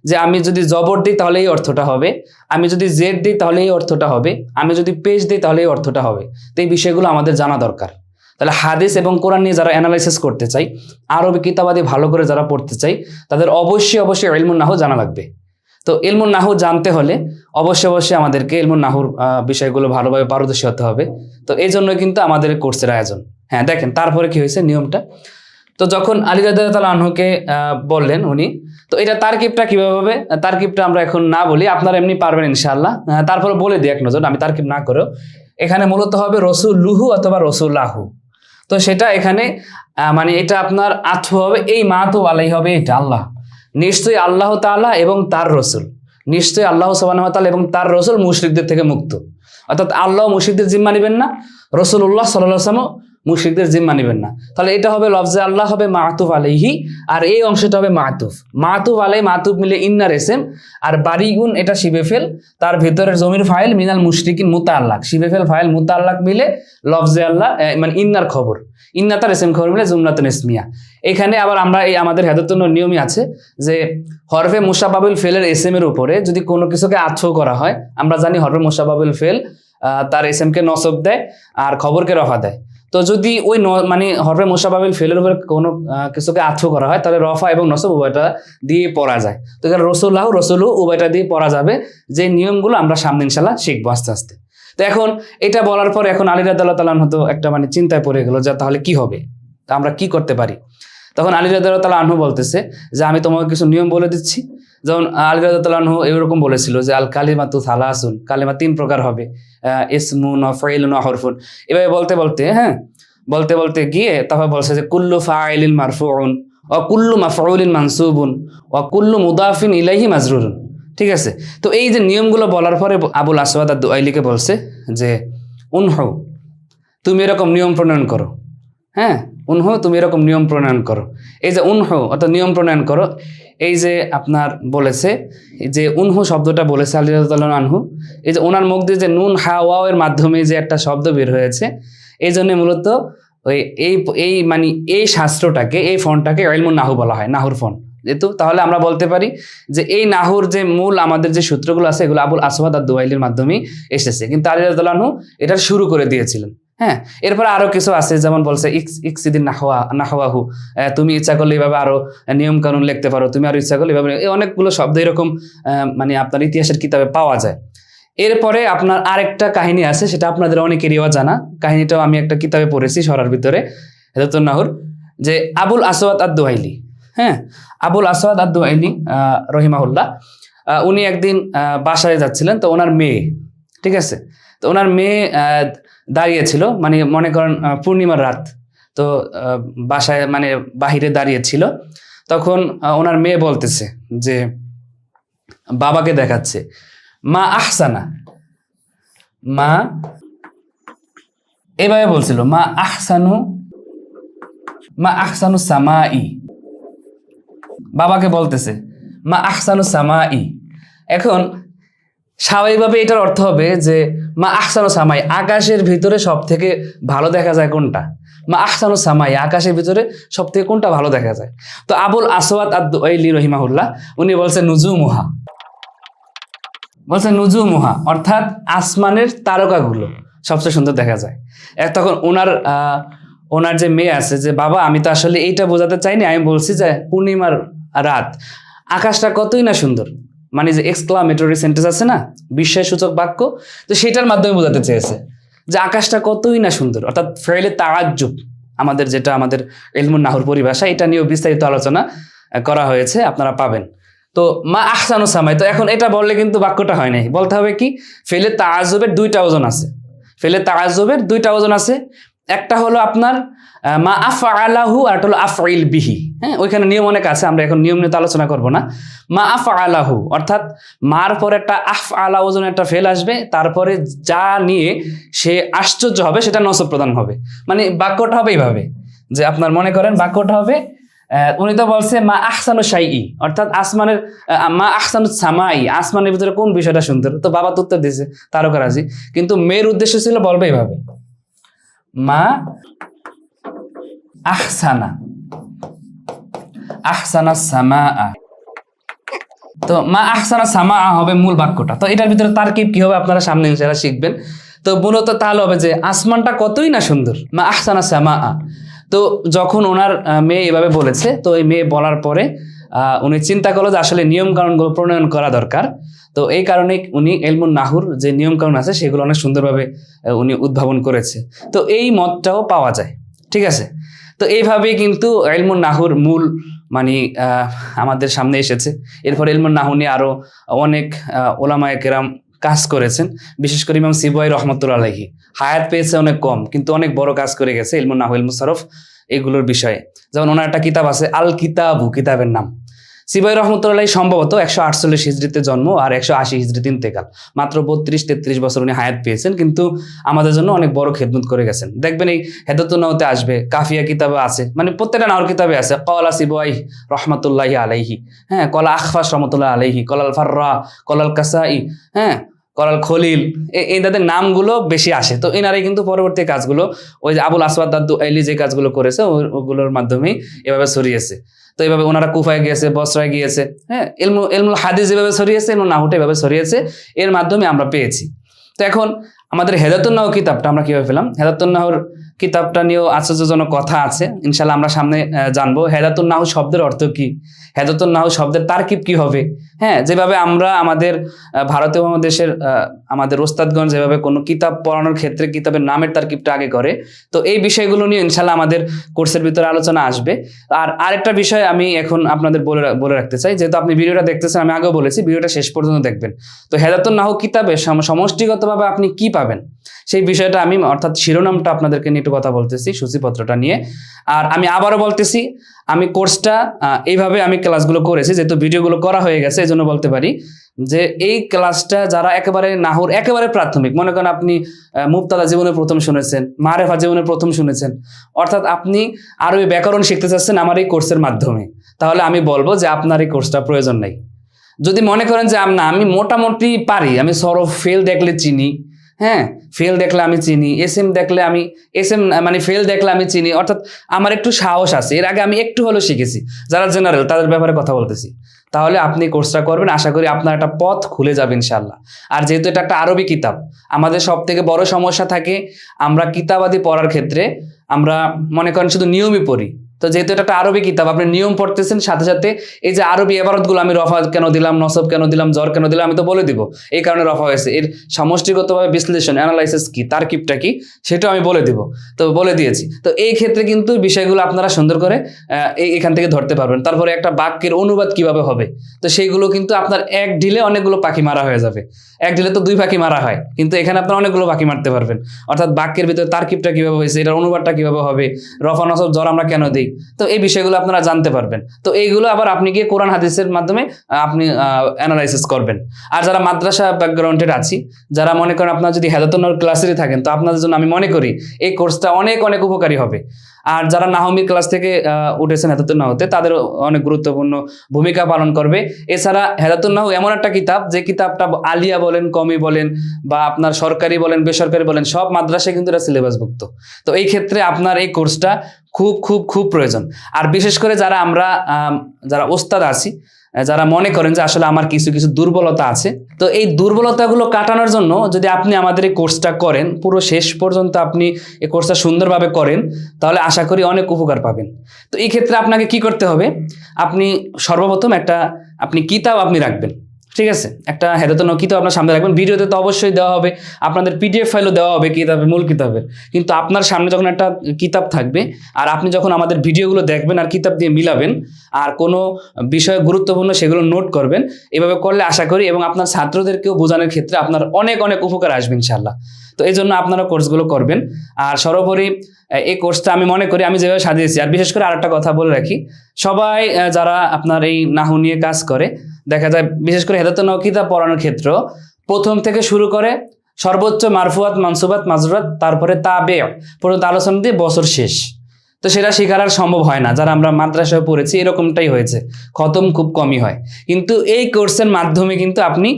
যে আমি যদি জবর দিই তাহলে এই অর্থটা হবে, আমি যদি জেড দিই তাহলে এই অর্থটা হবে, আমি যদি পেশ দিই তাহলে এই অর্থটা হবে। তো এই বিষয়গুলো আমাদের জানা দরকার। তাহলে হাদিস এবং কোরআন নিয়ে যারা অ্যানালাইসিস করতে চাই, আরবি কিতাবাদি ভালো করে যারা পড়তে চাই, তাদের অবশ্যই ইলমুন নাহু জানা লাগবে। তো ইলমুন নাহু জানতে হলে অবশ্যই আমাদেরকে ইলমুন নাহুর বিষয়গুলো ভালোভাবে পারদর্শী হতে হবে। তো এই জন্য কিন্তু আমাদের কোর্সের আয়োজন। হ্যাঁ, দেখেন তারপরে কি হয়েছে নিয়মটা। তো যখন আলী রাদিয়াল্লাহু তাআলা আনহুকে বললেন উনি, তো এটা তারকিবটা কিভাবে হবে, তারকিবটা আমরা এখন না বলি, আপনারা এমনি পারবেন ইনশাআল্লাহ। তারপরে বলে দিই এক নজর, আমি তারকিব না করেও, এখানে মূলত হবে রসুলুহু অথবা রসুলাহু। তো সেটা এখানে মানে এটা আপনার আথু হবে, এই মাতু আলাই হবে এটা আল্লাহ, নিশ্চয়ই আল্লাহ তাআলা এবং তার রসুল, নিশ্চয়ই আল্লাহ সুবহানাহু ওয়া তাআলা এবং তার রসুল মুশরিকদের থেকে মুক্ত, অর্থাৎ আল্লাহ মুশরিকদের জিম্মা নেবেন না, রাসূলুল্লাহ সাল্লাল্লাহু আলাইহি ওয়াসাল্লাম মুশরিকদের জিম্মা নেবেন না। তাহলে এটা হবে লফজে আল্লাহ হবে মাতুফ আলাইহি, আর এই অংশটা হবে মাতুফ। মাতুফ আলাই মাতুফ মিলে ইন্নার এসেম, আর বারিগুন এটা শিবে ফেল, তার ভেতরের জমির ফাইল মিনাল মুশরিকিন মুতাআল্লাক, শিবে ফেল ফাইল মুতাআল্লাক মিলে লফজে আল্লাহ মানে ইন্নার খবর, ইন্না তার এসেম খবর মিলে জুমলাতুন ইসমিয়া। এখানে আবার আমরা এই আমাদের হেদায়তুন নিয়মই আছে যে হরফে মুশাব্বাবুল ফেলের এসএম এর উপরে যদি কোনো কিছুকে আতফ করা হয়, আমরা জানি হরফে মুশাব্বাবুল ফেল তার এসএম কে নসব দেয় আর খবরকে রফা দেয়। তো যদি ওই মানে হরফে মুশাব্বাবুল ফেলের উপরে কোনো কিছুকে আতফ করা হয় তাহলে রফা এবং নসব উভয়টা দিয়ে পড়া যায়। তো এখানে রসুল্লাহ রসুলু উভয়টা দিয়ে পড়া যাবে, যে নিয়মগুলো আমরা সামনে ইনশাল্লাহ শিখবো আস্তে আস্তে। তো এখন এটা বলার পর এখন আলী রাদিয়াল্লাহু তাআলা আনহু তো একটা মানে চিন্তায় পড়ে গেল যে তাহলে কি হবে, তা আমরা কি করতে পারি। তখন আলী রাদিয়াল্লাহু তাআলা আনহু বলতেছে যে আমি তোমাকে কিছু নিয়ম বলে দিচ্ছি। যেমন আলী রাদিয়াল্লাহু তাআলা আনহু এরকম বলেছিল যে আল কালিমাতু সালাসুন, কালিমা 3 প্রকার হবে, ইসমুন ওয়া ফাইলুন ওয়া হরফুন। এভাবে বলতে বলতে বলতে বলতে গিয়ে তারপর বলছে যে কুল্লু ফাইলিন মারফুউন ওয়া কুল্লু মাফউলিন মানসুবুন ওয়া কুল্লু মুদাফিন ইলাইহি মাজরুরুন। ঠিক আছে, তো এই যে নিয়মগুলো বলার পরে আবুল আসওয়াদ আদ-দুআইলিকে বলছে যে উনহু তুমি এরকম নিয়ম প্রণয়ন করো, উনহু তুমি এরকম নিয়ম প্রণয়ন করো। এই যে উনহু অর্থাৎ নিয়ম প্রণয়ন করো, এই যে আপনার বলেছে যে উনহু শব্দটা বলেছে আলী রাদিয়াল্লাহু আনহু, এই যে ওনার মুখ দিয়ে যে নুন হা ওয়াও এর মাধ্যমে যে একটা শব্দ বের হয়েছে, এই জন্য মূলত ওই এই মানে এই শাস্ত্রটাকে এই ফন্টটাকে ইলমুন নাহু বলা হয়, নাহুর ফন্ট যেহেতু। তাহলে আমরা বলতে পারি যে এই নাহুর যে মূল আমাদের যে সূত্রগুলো আছে এগুলো আবুল আসওয়াদ আদ-দুআইলির মাধ্যমেই এসেছে, কিন্তু আলী রাদিয়াল্লাহু আনহু এটা শুরু করে দিয়েছিলেন। এরপরে আরো কিছু আছে, যেমন বলছে ইকসিদিন নাহওয়াহু, তুমি ইচ্ছা করলে এইভাবে আরো নিয়ম কানুন লিখতে পারো, তুমি আরো ইচ্ছা করলে এইভাবে, এই অনেকগুলো শব্দ এরকম মানে আপনার ইতিহাসের কিতাবে পাওয়া যায়। এরপরে আপনার আরেকটা কাহিনী আছে, সেটা আপনাদের অনেকেরই জানা, কাহিনীটাও আমি একটা কিতাবে পড়েছি সরার ভিতরে হেদায়াতুন নাহুর, যে আবুল আসওয়াদ আদ-দুআইলি, আবুল আসওয়াদ আদ-দুআইলি রহিমাহুল্লাহ, উনি একদিন বাসায় যাচ্ছিলেন, তো ওনার মেয়ে, ঠিক আছে, তো ওনার মেয়ে দাঁড়িয়েছিল, মানে মনে করেন পূর্ণিমার রাত, তো বাসায় মানে বাহিরে দাঁড়িয়েছিল। তখন ওনার মেয়ে বলতেছে যে বাবাকে দেখাচ্ছে, মা আহসানা, মা এভাবে বলছিল, মা আহসানু সামাই, বাবাকে বলতেছে মা আহসানু সামাই। এখন স্বাভাবিকভাবে এটার অর্থ হবে যে মা আহসানু সামাই, আকাশের ভিতরে সব থেকে ভালো দেখা যায় কোনটা, মা আহসানু সামাই, আকাশের ভিতরে সব থেকে কোনটা ভালো দেখা যায়। তো আবুল আসওয়াদ আদ-দুআইলি রহিমাহুল্লাহ উনি বলছে নুজুমুহা, বলছে নুজুমুহা অর্থাৎ আসমানের তারকাগুলো সবচেয়ে সুন্দর দেখা যায়। তখন ওনার যে মেয়ে আছে যে বাবা আমি তো আসলে এইটা বোঝাতে চাইনি, আমি বলছি যে পূর্ণিমার রাত আকাশটা কতই না সুন্দর, মানে যে এক্সক্লামেটরি সেন্টেন্স আছে না, বিস্ময়সূচক বাক্য, তো সেটার মাধ্যমে বোঝাতে চেয়েছে যে আকাশটা কতই না সুন্দর, অর্থাৎ ফেলে তাআজ্জুব, আমাদের যেটা আমাদের ইলমুন নাহুর পরিভাষা, এটা নিয়েও বিস্তারিত আলোচনা করা হয়েছে, আপনারা পাবেন। তো মা আহসানু সামাই, তো এখন এটা বললে কিন্তু বাক্যটা হয় নাই, বলতে হবে কি ফেলে তাআজ্জুবের 2টা ওজন আছে, ফেলে তাআজ্জুবের 2টা ওজন আছে, একটা হলো আপনার মা আফআলাহু আর একটা হলো আফইল বিহি। ওইখানে নিয়ম অনেক আছে, আমরা এখন নিয়ম নিয়ে আলোচনা করব না। মা আফআলাহু অর্থাৎ মার পরে একটা আফআলা ওজন একটা ফেল আসবে, তারপরে যা নিয়ে সে আশ্চর্য হবে সেটা নসব প্রদান হবে, মানে বাক্যটা হবে এইভাবে যে আপনার মনে করেন বাক্যটা হবে, উনি তো বলছে মা আহসানু শাইই অর্থাৎ আসমানের, মা আহসানু সামাই আসমানের ভিতরে কোন বিষয়টা সুন্দর, তো বাবা তো উত্তর দিয়েছে তারকারাজি, কিন্তু মেয়ের উদ্দেশ্য ছিল বলবে এইভাবে মা আহসানা সামা, তো মা আহসানা সামা হবে মূল বাক্যটা। তো এটার ভিতরে তারকিব কি হবে আপনারা সামনে ইনশাআল্লাহ শিখবেন। তো মূলত তাহলে হবে যে আসমানটা কতই না সুন্দর, মা আহসানা সামা। তো যখন ওনার মেয়ে এভাবে বলেছে, তো এই মেয়ে বলার পরে উনি চিন্তা করলো যে আসলে নিয়ম কানুনগুলো প্রণয়ন করা দরকার। তো এই কারণে উনি ইলমুন নাহুর যে নিয়ম কানুন আছে সেগুলো অনেক সুন্দরভাবে উনি উদ্ভাবন করেছে। তো এই মতটাও পাওয়া যায়, ঠিক আছে। তো এইভাবেই কিন্তু ইলমুন নাহুর মূল মানে আমাদের সামনে এসেছে। এরপর ইলমুন নাহু নিয়ে আরো অনেক ওলামায়ে কেরাম কাজ করেছেন, বিশেষ করে ইমাম সিবওয়াই রহমতুল্লাহ আলাইহি হায়াত পেয়েছে অনেক কম, কিন্তু অনেক বড় কাজ করে গেছে ইলমুন নাহু, ইলমুস সরফ এগুলোর বিষয়ে। যেমন ওনার একটা কিতাব আছে আল কিতাবু, কিতাবের নাম। সিবাই রহমতুল্লাহ সম্ভবত 148 হিজরিতে জন্ম আর 180 হিজরিতে ইন্তেকাল, মাত্র 32-33 বছর উনি হায়াত পেয়েছেন, কিন্তু আমাদের জন্য অনেক বড় খেদমত করে গেছেন। দেখবেন এই হেদাতুন নাহতে আসবে, কাফিয়া কিতাবে আছে, মানে প্রত্যেকটা নাহর কিতাবে আছে কলা সিবাই রহমতুল্লাহি আলাইহি, হ্যাঁ, কলা আখফাস রহমতুল্লাহ আলাইহি, কলাল ফাররা, কলাল কাসাই, হ্যাঁ, কলাল খলিল, এদের নামগুলো বেশি আসে। তো এনারাই কিন্তু পরবর্তী কাজগুলো ওই যে আবুল আসওয়াদ আদ-দুআইলি যে কাজগুলো করেছে ওগুলোর মাধ্যমেই এভাবে ছড়িয়েছে। তো এইভাবে ওনারা কুফায় গিয়েছে, বসরায় গিয়েছে, হ্যাঁ, ইলমুল হাদিস যেভাবে ছড়িয়েছে, ইলমুল নাহুটা এভাবে ছড়িয়েছে, এর মাধ্যমে আমরা পেয়েছি। তো এখন আমাদের হেদাতুন নাহু কিতাবটা আমরা কিভাবে পেলাম? হেদাতুন নাহুর কিতাবটা নিয়েও আশ্চর্যজনক কথা আছে, ইনশাল্লাহ আমরা সামনে জানবো। হেদাতুন নাহু শব্দের অর্থ কি, হেদাতুন নাহু শব্দের তারকিব কি হবে, হ্যাঁ, যেভাবে আমরা আমাদের ভারতীয় উপমহাদেশের আমাদের ওস্তাদগণ যেভাবে কোনো কিতাব পড়ানোর ক্ষেত্রে কিতাবের নামের তারকিবটা আগে করে, তো এই বিষয়গুলো নিয়ে ইনশাল্লাহ আমাদের কোর্সের ভিতরে আলোচনা আসবে। আর আরেকটা বিষয় আমি এখন আপনাদের বলে রাখতে চাই, যেহেতু আপনি ভিডিওটা দেখতেছেন, আমি আগেও বলেছি ভিডিওটা শেষ পর্যন্ত দেখবেন। তো হেদাতুন নাহু কিতাবে সমষ্টিগতভাবে আপনি কি পাবেন সেই বিষয়টা আমি, অর্থাৎ শিরোনামটা আপনাদেরকে নিয়ে একটু কথা বলতেছি, সূচিপত্রটা নিয়ে। আর আমি আবারও বলতেছি, আমি কোর্সটা এইভাবে আমি ক্লাসগুলো করেছি, যেহেতু ভিডিওগুলো করা হয়ে গেছে, এই জন্য বলতে পারি যে এই ক্লাসটা যারা একেবারে নাহুর একেবারে প্রাথমিক, মনে করেন আপনি মুবতাদা জীবনে প্রথম শুনেছেন, মারেফা জীবনে প্রথম শুনেছেন, অর্থাৎ আপনি আরবি ব্যাকরণ শিখতে চাচ্ছেন আমার এই কোর্সের মাধ্যমে, তাহলে আমি বলবো যে আপনার এই কোর্সটা প্রয়োজন নেই। যদি মনে করেন যে না আমি মোটামুটি পারি, আমি সরফ ফেল দেখলে চিনি, হ্যাঁ, ফেল দেখলে আমি চিনি, এসএম দেখলে আমি মানে ফেল দেখলে আমি চিনি, অর্থাৎ আমার একটু সাহস আছে, এর আগে আমি একটু হলেও শিখেছি, যারা জেনারেল তাদের ব্যাপারে কথা বলতেছি, তাহলে আপনি কোর্সটা করবেন, আশা করি আপনার একটা পথ খুলে যাবে ইনশাল্লাহ। আর যেহেতু এটা একটা আরবি কিতাব, আমাদের সব থেকে বড় সমস্যা থাকে আমরা কিতাবাদি পড়ার ক্ষেত্রে আমরা মনে করেন শুধু নিয়মই পড়ি। তো যেহেতু এটা একটা আরবি কিতাব, আপনি নিয়ম পড়তেছেন, সাথে সাথে এই যে আরবি ইবারতগুলো, আমি রফা কেন দিলাম, নসব কেন দিলাম, জ্বর কেন দিলাম, আমি তো বলে দিব এই কারণে রফা হয়েছে, এর সমষ্টিগতভাবে বিশ্লেষণ অ্যানালাইসিস কি, তারকিবটা কি, সেটাও আমি বলে দিব, তো বলে দিয়েছি। তো এই ক্ষেত্রে কিন্তু বিষয়গুলো আপনারা সুন্দর করে এখান থেকে ধরতে পারবেন। তারপরে একটা বাক্যের অনুবাদ কিভাবে হবে, তো সেইগুলো কিন্তু আপনার এক ঢিলে অনেকগুলো পাখি মারা হয়ে যাবে। এক ঢিলে তো 2 পাখি মারা হয়, কিন্তু এখানে আপনার অনেকগুলো পাখি মারতে পারবেন। অর্থাৎ বাক্যের ভিতরে তারকিবটা কিভাবে হয়েছে, এটার অনুবাদটা কিভাবে হবে, রফা নসব জ্বর আমরা কেন দিই, তো এই বিষয়গুলো আপনারা জানতে পারবেন। তো এইগুলো আবার আপনি গিয়ে কোরআন হাদিসের মাধ্যমে আপনি অ্যানালাইসিস করবেন। আর যারা মাদ্রাসা ব্যাকগ্রাউন্ডের আছি, যারা মনে করেন আপনারা যদি হেদাতুন নাহুর ক্লাসেরই থাকেন, তো আপনাদের জন্য আমি মনে করি এই কোর্সটা অনেক অনেক উপকারী হবে। আর যারা নাহমির ক্লাস থেকে উঠেছেন হেদাতুন নাহুতে, তাদের অনেক গুরুত্বপূর্ণ ভূমিকা পালন করবে। এছাড়া হেদাতুন নাহু এমন একটা কিতাব, যে কিতাবটা আলিয়া বলেন, কমি বলেন, বা আপনার সরকারি বলেন, বেসরকারি বলেন, সব মাদ্রাসায় কিন্তু এটা সিলেবাসভুক্ত। তো এই ক্ষেত্রে আপনার এই কোর্সটা খুব খুব খুব প্রয়োজন। আর বিশেষ করে যারা ওস্তাদ আছি, যারা মনে করেন যে আসলে আমার কিছু কিছু দুর্বলতা আছে, তো এই দুর্বলতাগুলো কাটানোর জন্য যদি আপনি আমাদের এই কোর্সটা করেন, পুরো শেষ পর্যন্ত আপনি এই কোর্সটা সুন্দরভাবে করেন, তাহলে আশা করি অনেক উপকার পাবেন। তো এই ক্ষেত্রে আপনাকে কি করতে হবে, আপনি সর্বপ্রথম আপনি কিতাব আপনি রাখবেন, ঠিক আছে, একটা হেদাতুন নাহু কিতাব আপনার সামনে রাখবেন। ভিডিওতে তো অবশ্যই দেওয়া হবে, আপনাদের পিডিএফ ফাইলও দেওয়া হবে কিতাবের, মূল কিতাবের, কিন্তু আপনার সামনে যখন একটা কিতাব থাকবে, আর আপনি যখন আমাদের ভিডিওগুলো দেখবেন আর কিতাব দিয়ে মিলাবেন, আর কোনো বিষয় গুরুত্বপূর্ণ সেগুলো নোট করবেন, এভাবে করলে আশা করি এবং আপনার ছাত্রদেরকেও বোঝানোর ক্ষেত্রে আপনার অনেক অনেক উপকার আসবে ইনশাল্লাহ। তো এই জন্য আপনারা কোর্সগুলো করবেন। আর সর্বোপরি এই কোর্সটা আমি মনে করি আমি যেভাবে সাজিয়েছি, আর বিশেষ করে আরেকটা কথা বলে রাখি, সবাই যারা আপনার এই নাহু নিয়ে কাজ করে, দেখা যায় বিশেষ করে হেদাতুন নাহু কিতাব পড়ানোর ক্ষেত্র প্রথম থেকে শুরু করে সর্বোচ্চ মারফুয়াত, মানসুবাত, মাজরুরাত, তারপরে তাবে পর্যন্ত আলোচনা দিয়ে বছর শেষ। তো সেটা শেখার আর সম্ভব হয় না, যারা আমরা মাদ্রাসায় পড়েছি এরকমটাই হয়েছে, খতম খুব কমই হয়। কিন্তু এই কোর্সের মাধ্যমে কিন্তু আপনি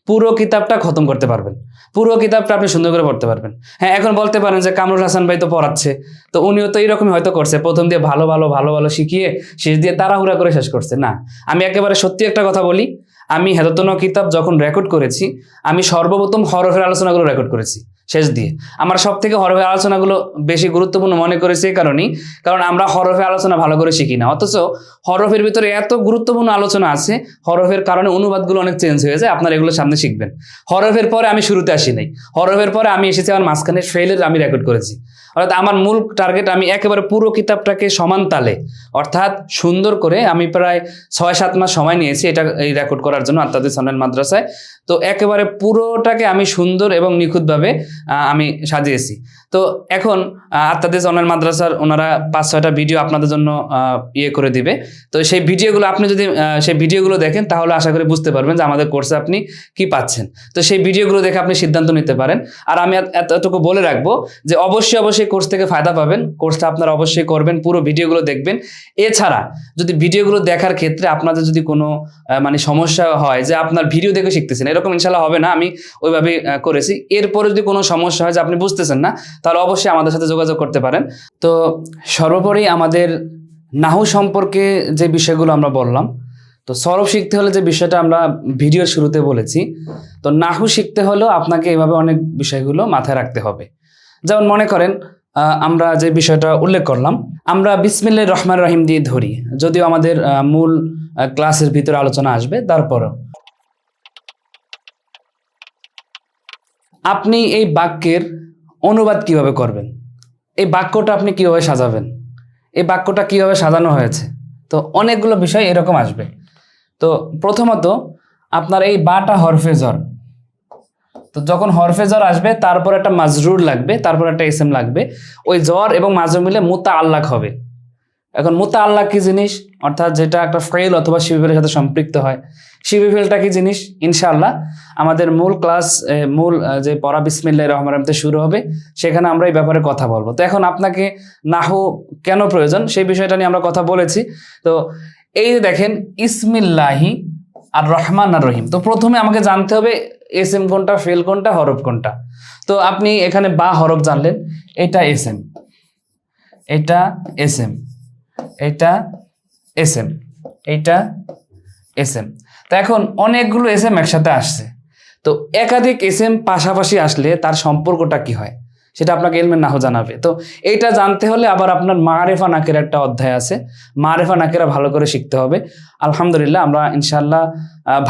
পুরো কিতাবটা খতম করতে পারবেন, পুরো কিতাবটা আপনি সুন্দর করে পড়তে পারবেন। হ্যাঁ, এখন বলতে পারেন যে কামরুল হাসান ভাই তো পড়াচ্ছে, তো উনিও তো এইরকমই হয়তো করছে, প্রথম দিয়ে ভালো ভালো শিখিয়ে শেষ দিয়ে তাড়াহুড়া করে শেষ করছে। না, আমি একেবারে সত্যি একটা কথা বলি, আমি হেদাতুন নাহু কিতাব যখন রেকর্ড করেছি, আমি সর্বপ্রথম হরফের আলোচনাগুলো রেকর্ড করেছি শেষ দিয়ে। আমার সব থেকে হরফের আলোচনাগুলো বেশি গুরুত্বপূর্ণ মনে করেছি কারণ আমরা হরফের আলোচনা ভালো করে শিখি না, অথচ হরফের ভিতরে এত গুরুত্বপূর্ণ আলোচনা আছে, হরফের কারণে অনুবাদগুলো অনেক চেঞ্জ হয়ে যায়, আপনারা এগুলো সামনে শিখবেন। হরফের পরে আমি শুরুতে আসি নাই, হরফের পরে আমি এসেছি আমার মাঝখানে ফেলের আমি রেকর্ড করেছি। অর্থাৎ আমার মূল টার্গেট, আমি একেবারে পুরো কিতাবটাকে সমান তালে, অর্থাৎ সুন্দর করে, আমি প্রায় 6-7 মাস সময় নিয়েছি এই রেকর্ড করার জন্য আত্মাদিস অনলাইন মাদ্রাসায়। তো একেবারে পুরোটাকে আমি সুন্দর এবং নিখুঁতভাবে আমি সাজিয়েছি। তো এখন আত্মাদিস অনলাইন মাদ্রাসার ওনারা 5-6টা ভিডিও আপনাদের জন্য ইয়ে করে দিবে। তো সেই ভিডিওগুলো আপনি যদি সেই ভিডিওগুলো দেখেন তাহলে আশা করি বুঝতে পারবেন যে আমাদের কোর্সে আপনি কি পাচ্ছেন। তো সেই ভিডিওগুলো দেখে আপনি সিদ্ধান্ত নিতে পারেন। আর আমি এতটুকু বলে রাখবো যে অবশ্যই কোর্স থেকে ফায়দা পাবেন, কোর্সটা আপনারা অবশ্যই করবেন, পুরো ভিডিওগুলো দেখবেন। এছাড়া যদি ভিডিওগুলো দেখার ক্ষেত্রে আপনাদের যদি কোনো মানে সমস্যা হয় যে আপনার ভিডিও দেখে শিখতেছেন, এরকম ইনশাল্লাহ হবে না, আমি ওইভাবে করেছি। এরপরে যদি কোনো সমস্যা হয় যে আপনি বুঝতেছেন না, তাহলে অবশ্যই আমাদের সাথে যোগাযোগ করতে পারেন। তো সর্বোপরি আমাদের নাহু সম্পর্কে যে বিষয়গুলো আমরা বললাম, তো সরফ শিখতে হলে যে বিষয়টা আমরা ভিডিওর শুরুতে বলেছি, তো নাহু শিখতে হলেও আপনাকে এইভাবে অনেক বিষয়গুলো মাথায় রাখতে হবে। যেমন মনে করেন আমরা যে বিষয়টা উল্লেখ করলাম, আমরা বিসমিল্লাহির রহমানির রহিম দিয়ে ধরি, যদিও আমাদের মূল ক্লাসের ভিতরে আলোচনা আসবে, তারপরও আপনি এই বাক্যের অনুবাদ কিভাবে করবেন, এই বাক্যটা আপনি কিভাবে সাজাবেন, এই বাক্যটা কিভাবে সাজানো হয়েছে, তো অনেকগুলো বিষয় এরকম আসবে। তো প্রথমত আপনার এই বাটা হরফে জর, তো যখন হরফে জর আসবে তারপর একটা মাজরুর লাগবে, তারপর একটা ইসম লাগবে, ওই জর এবং মাজরুর মিলে মুতাআল্লাক হবে। এখন মুতাআল্লাক কি জিনিস, অর্থাৎ যেটা একটা ফেল অথবা শিবিফেলের সাথে সম্পৃক্ত হয়, শিবিফেলটা কি জিনিস ইনশাআল্লাহ আমাদের মূল ক্লাস মূল যে পড়া বিসমিল্লাহির রহমানির রহিম শুরু হবে, সেখানে আমরা এই ব্যাপারে কথা বলবো। তো এখন আপনাকে নাহু কেন প্রয়োজন সেই বিষয়টা নিয়ে আমরা কথা বলেছি। তো এই যে দেখেন ইসমিল্লাহি আর রহমান আর রহিম, তো প্রথমে আমাকে জানতে হবে এসএম কোনটা, ফেল কোনটা, হরফ কোনটা। তো আপনি এখানে বা হরফ জানলেন, এটা এসএম, এটা এসএম, এটা এসএম, এটা এসএম। তো এখন অনেকগুলো এসএম একসাথে আসছে, তো একাধিক এসএম পাশাপাশি আসলে তার সম্পর্কটা কি হয় সেটা আপনাকে ইলমে নাহু জানাবে। তো এইটা জানতে হলে আবার আপনার মারেফা নাকের একটা অধ্যায় আছে, মারেফা নাকেরা ভালো করে শিখতে হবে। আলহামদুলিল্লাহ আমরা ইনশাল্লাহ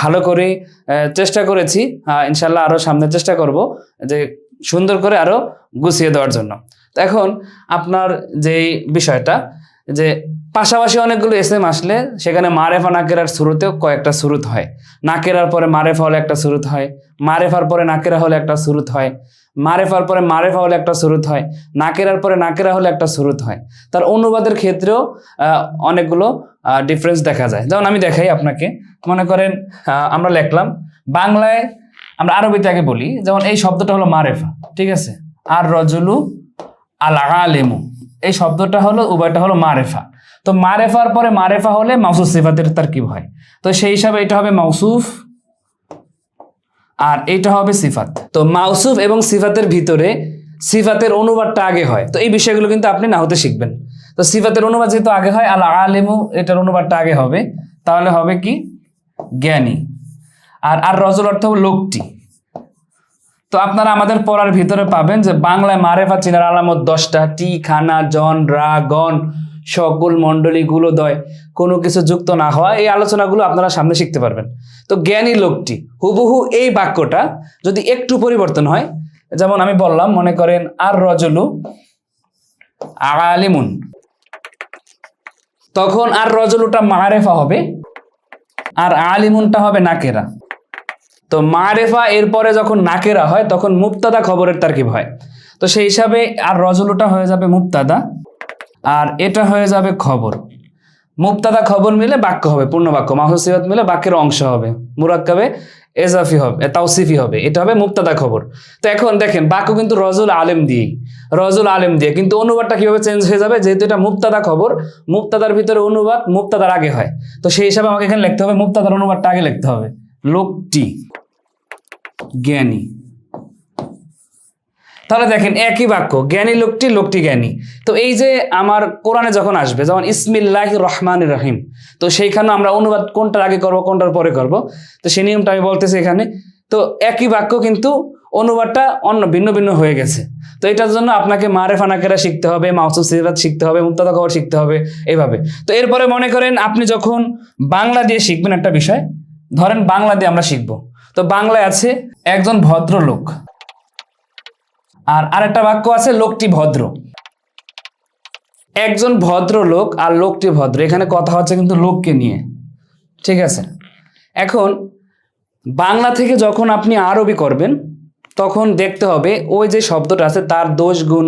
ভালো করে চেষ্টা করেছি, ইনশাল্লাহ আরও সামনে চেষ্টা করব যে সুন্দর করে আরও গুছিয়ে দেওয়ার জন্য। তো এখন আপনার যেই বিষয়টা যে পাশাপাশি অনেকগুলো এসএম আসলে সেখানে মারেফা নাকেরার শুরুতেও কয়েকটা শুরুত হয়, নাকেরার পরে মারেফা হলে একটা শুরুত হয়, মারেফার পরে নাকেরা হলে একটা শুরুত হয়, মারেফার পরে মারেফা হলে একটা শুরুত হয়, নাকেরার পরে নাকেরা হলে একটা শুরুত হয়। তার অনুবাদের ক্ষেত্রেও অনেকগুলো ডিফারেন্স দেখা যায়। যেমন আমি দেখাই আপনাকে, মনে করেন আমরা লিখলাম বাংলায়, আমরা আরবিতে আগে বলি, যেমন এই শব্দটা হলো মারেফা, ঠিক আছে, আর রজুলু আল আলেমু, এই শব্দটা হলো উভয়টা হলো মারেফা। তো মারেফার পরে মারেফা হলে মাউসুফ সিফাতের তারকিব হয়, তো সেই হিসাবে এটা হবে মাউসুফ আর এটা হবে সিফাত। তো মাউসুফ এবং সিফাতের ভিতরে সিফাতের অনুবাদটা আগে হয়, তো এই বিষয়গুলো কিন্তু আপনি নাহুতে শিখবেন। তো সিফাতের অনুবাদ যেহেতু আগে হয়, আল আলেমু এটার অনুবাদটা আগে হবে, তাহলে হবে কি জ্ঞানী। আর রজুল অর্থ লোকটি। তো আপনারা আমাদের পড়ার ভিতরে পাবেন যে বাংলায় মারেফা চিনার আলামত 10টা, টি, খানা, জন, রা, গণ, সকল মণ্ডলীগুলো দয়, কোনো কিছু যুক্ত না হওয়া, এই আলোচনাগুলো আপনারা সামনে শিখতে পারবেন। তো জ্ঞানী লোকটি, হুবহু এই বাক্যটা যদি একটু পরিবর্তন হয়, যেমন আমি বললাম মনে করেন আর রজুলু আলিমুন, তখন আর রজুলুটা মারেফা হবে আর আলিমুনটা হবে নাকেরা। তো মারেফা এরপরে যখন নাকেরা হয় তখন মুবতাদা খবরের তারকিব হয়, তো সেই হিসাবে আর রজুলুটা হয়ে যাবে মুবতাদা আর এটা হয়ে যাবে খবর। মুবতাদা খবর মিলে বাক্য হবে, পূর্ণ বাক্য। মাহসুস সিফাত মিলে বাক্যের অংশ হবে, মুরাক্কাবে এজাফি হবে, তাওসিফি হবে, এটা হবে মুবতাদা খবর। তো এখন দেখেন বাক্য কিন্তু রজুল আলেম দিয়ে, রজুল আলেম দিয়ে, কিন্তু অনুবাদটা কিভাবে চেঞ্জ হয়ে যাবে, যেহেতু এটা মুবতাদা খবর, মুবতাদার ভিতরে অনুবাদ মুবতাদার আগে হয়, তো সেই হিসাবে আমাকে এখানে লিখতে হবে মুবতাদার অনুবাদটা আগে লিখতে হবে, লোকটি জ্ঞানী। তাহলে দেখেন একই বাক্য, জ্ঞানী লোকটি, লোকটি জ্ঞানী। তো এই যে আমার কোরআনে যখন আসবে যেমন ইসমিল্লাহির রহমানির রহিম, তো সেইখানে আমরা অনুবাদ কোনটার আগে করব কোনটার পরে করব, তো সেই নিয়মটা আমি বলতেছি এখানে। তো একই বাক্য কিন্তু অনুবাদটা অন্য ভিন্ন ভিন্ন হয়ে গেছে, তো এটার জন্য আপনাকে মারেফা নাকেরা শিখতে হবে, মাউসুফ সিফাত শিখতে হবে, মুবতাদা খবর শিখতে হবে, এইভাবে। তো এরপরে মনে করেন আপনি যখন বাংলা দিয়ে শিখবেন একটা বিষয়, ধরেন বাংলা দিয়ে আমরা শিখবো, তো বাংলায় আছে একজন ভদ্রলোক, আর আরেকটা বাক্য আছে লোকটি ভদ্র। একজন ভদ্রলোক আর লোকটি ভদ্র, এখানে কথা হচ্ছে কিন্তু লোককে নিয়ে, ঠিক আছে। এখন বাংলা থেকে যখন আপনি আরবি করবেন তখন দেখতে হবে ওই যে শব্দটা আছে তার দোষ গুণ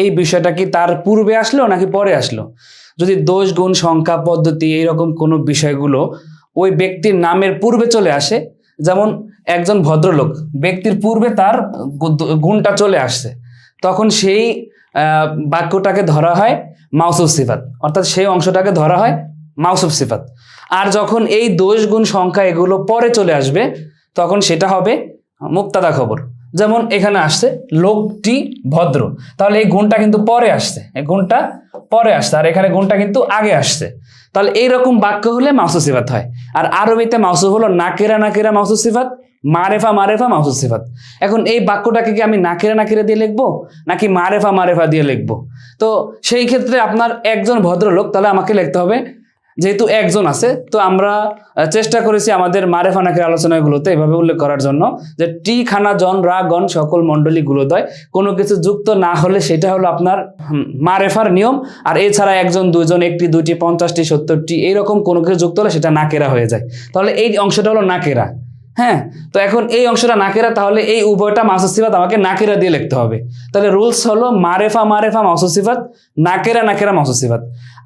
এই বিষয়টা কি তার পূর্বে আসলো নাকি পরে আসলো। যদি দোষ গুণ সংখ্যা পদ্ধতি এইরকম কোনো বিষয়গুলো ওই ব্যক্তির নামের পূর্বে চলে আসে, যেমন একজন ভদ্রলোক, ব্যক্তির পূর্বে তার গুণটা চলে আসছে, তখন সেই বাক্যটাকে ধরা হয় মাউসুফ সিফাত, অর্থাৎ সেই অংশটাকে ধরা হয় মাউসুফ সিফাত। আর যখন এই দোষ গুণ সংখ্যা এগুলো পরে চলে আসবে তখন সেটা হবে মুক্তাদা খবর। যেমন এখানে আসছে লোকটি ভদ্র, তাহলে এই গুণটা কিন্তু পরে আসছে, এই গুণটা পরে আসছে, আর এখানে গুণটা কিন্তু আগে আসছে। তাহলে এইরকম বাক্য হলে মাউসুফ সিফাত হয়। আর আরবিতে মাউসুফ হলো নাকিরা নাকিরা মাউসুফ সিফাত, মারেফা মারেফা মাউসুফ সিফাত। এখন এই বাক্যটাকে কি আমি নাকিরা নাকিরা দিয়ে লিখবো নাকি মারেফা মারেফা দিয়ে লিখবো? তো সেই ক্ষেত্রে আপনার একজন ভদ্রলোক, তাহলে আমাকে লিখতে হবে, যেহেতু একজন আছে, তো আমরা চেষ্টা করেছি আমাদের মারেফা নাকিরা আলোচনাগুলোতে এভাবে উল্লেখ করার জন্য যে টি খানা জন রা গণ সকল মণ্ডলী গুলোদয়, কোনো কিছু যুক্ত না হলে সেটা হলো আপনার মারেফার নিয়ম। আর এছাড়া একজন দুজন একটি দুইটি 50টি 70টি এইরকম কোনো কিছু যুক্ত হলে সেটা নাকেরা হয়ে যায়। তাহলে এই অংশটা হলো নাকেরা। হ্যাঁ, তো এখন এই অংশটা নাকেরা, তাহলে এই উভয়টা মাউসুফ সিফাত আমাকে নাকেরা দিয়ে লিখতে হবে। তাহলে রুলস হলো মারেফা মারেফা মাউসুফ সিফাত, নাকেরা নাকেরা মাউসুফ সিফাত।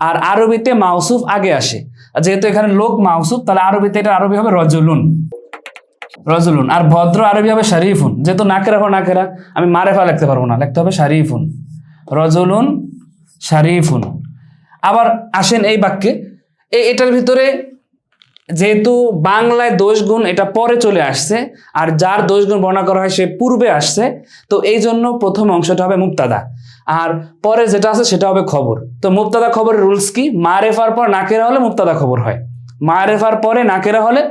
আর আরবিতে মাউসুফ আগে আসে, যেহেতু এখানে লোক মাউসুফ, তাহলে আরবিতে এটা আরবি হবে রজুলুন, রজুলুন। আর ভদ্র আরবি হবে শারিফুন, যেহেতু নাকেরা হো নাকেরা, আমি মারেফা লিখতে পারবো না, লিখতে হবে শারিফুন, রজুলুন শারিফুন। আবার আসেন এই বাক্যে, এটার ভিতরে যেহেতু বাংলায় দোষ গুণ এটা পরে চলে আসছে, আর যার দোষ গুণ বর্ণনা করা হয় সে পূর্বে আসছে, তো এই জন্য প্রথম অংশটা হবে মুক্তাদা, আর পরে যেটা আছে সেটা হবে খবর। তো মুক্তাদা খবরের রুলস কি? মারেফার পর নাকেরা হলে মুক্তাদা খবর হয়, মারেফার পরে নাকেরা হলে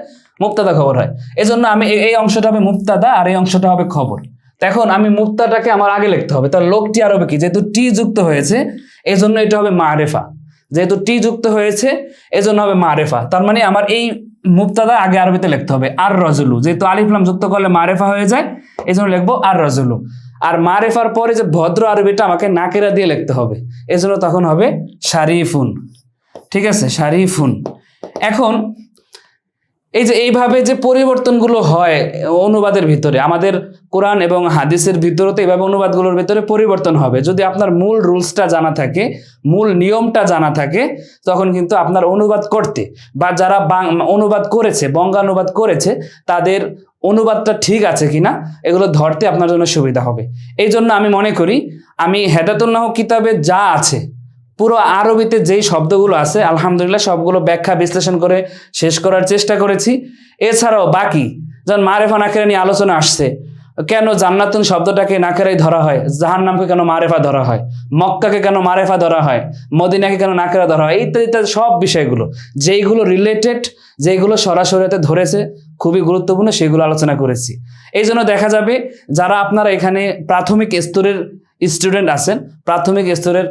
মুক্তাদা খবর হয়। এই জন্য আমি এই অংশটা হবে মুক্তাদা আর এই অংশটা হবে খবর। এখন আমি মুক্তাদাকে আমার আগে লিখতে হবে, তার লোকটি আর হবে কি, যেহেতু টি যুক্ত হয়েছে এই জন্য এটা হবে মারেফা, যেহেতু টি যুক্ত হয়েছে এজন্য হবে মারেফা। তার মানে আমার এই মুক্তাদা আগে আরবিতে লিখতে হবে আর রজুলু, যেহেতু আলিফ লাম যুক্ত করলে মারেফা হয়ে যায় এই জন্য লিখবো আর রজুলু। আর মারেফার পরে যে ভদ্র আরবিটা আমাকে নাকেরা দিয়ে লিখতে হবে, এজন্য তখন হবে শারিফুন। ঠিক আছে, শারিফুন। এখন এই যে এইভাবে যে পরিবর্তনগুলো হয় অনুবাদের ভিতরে, আমাদের কোরআন এবং হাদিসের ভিতরে তো এইভাবে অনুবাদগুলোর ভিতরে পরিবর্তন হবে। যদি আপনার মূল রুলসটা জানা থাকে, মূল নিয়মটা জানা থাকে, তখন কিন্তু আপনার অনুবাদ করতে বা যারা অনুবাদ করেছে, বঙ্গানুবাদ করেছে, তাদের অনুবাদটা ঠিক আছে কিনা এগুলো ধরতে আপনার জন্য সুবিধা হবে। এই জন্য আমি মনে করি আমি হেদায়াতুন নাহু কিতাবে যা আছে পুরো আরবিতে যেই শব্দগুলো আছে আলহামদুলিল্লাহ সবগুলো ব্যাখ্যা বিশ্লেষণ করে শেষ করার চেষ্টা করেছি। এছাড়াও বাকি যেমন মারেফা নাকেরা নিয়ে আলোচনা আসছে, কেন জান্নাতুন শব্দটাকে নাকেরাই ধরা হয়, জাহান্নামকে কেন মারেফা ধরা হয়, মক্কাকে কেন মারেফা ধরা হয়, মদিনাকে কেন নাকেরা ধরা হয়, ইত্যাদি ইত্যাদি সব বিষয়গুলো যেইগুলো রিলেটেড, যেইগুলো সরাসরিতে ধরেছে খুবই গুরুত্বপূর্ণ, সেগুলো আলোচনা করেছি। এই জন্য দেখা যাবে যারা আপনারা এখানে প্রাথমিক স্তরের স্টুডেন্ট আছেন, প্রাথমিক স্তরের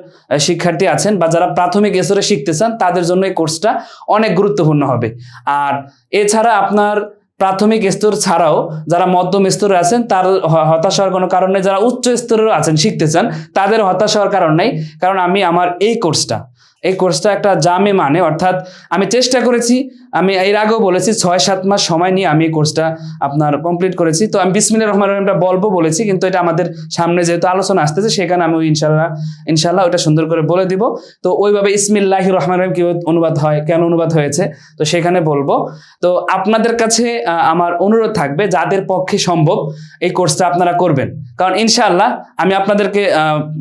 শিক্ষার্থী আছেন, বা যারা প্রাথমিক স্তরে শিখতে চান, তাদের জন্য এই কোর্সটা অনেক গুরুত্বপূর্ণ হবে। আর এছাড়া আপনার প্রাথমিক স্তর ছাড়াও যারা মধ্যম স্তরে আছেন তার হতাশ হওয়ার কোনো কারণ নেই, যারা উচ্চ স্তরেও আছেন শিখতে চান তাদের হতাশ হওয়ার কারণ নেই, কারণ আমি আমার এই কোর্সটা একটা জামে মানে, অর্থাৎ আমি চেষ্টা করেছি, আমি এর আগেও বলেছি 6-7 মাস সময় নিয়ে আমি এই কোর্সটা আপনার কমপ্লিট করেছি। তো আমি বিসমিল্লাহির রহমানির রহিমটা বলবো বলেছি, কিন্তু এটা আমাদের সামনে যেহেতু আলোচনা আসতেছে সেখানে আমি ইনশাল্লাহ ওটা সুন্দর করে বলে দিব। তো ওইভাবে ইসমিল্লাহির রহমানির রহিম কি অনুবাদ হয়, কেন অনুবাদ হয়েছে, তো সেখানে বলবো। তো আপনাদের কাছে আমার অনুরোধ থাকবে যাদের পক্ষে সম্ভব এই কোর্সটা আপনারা করবেন, কারণ ইনশাআল্লাহ আমি আপনাদেরকে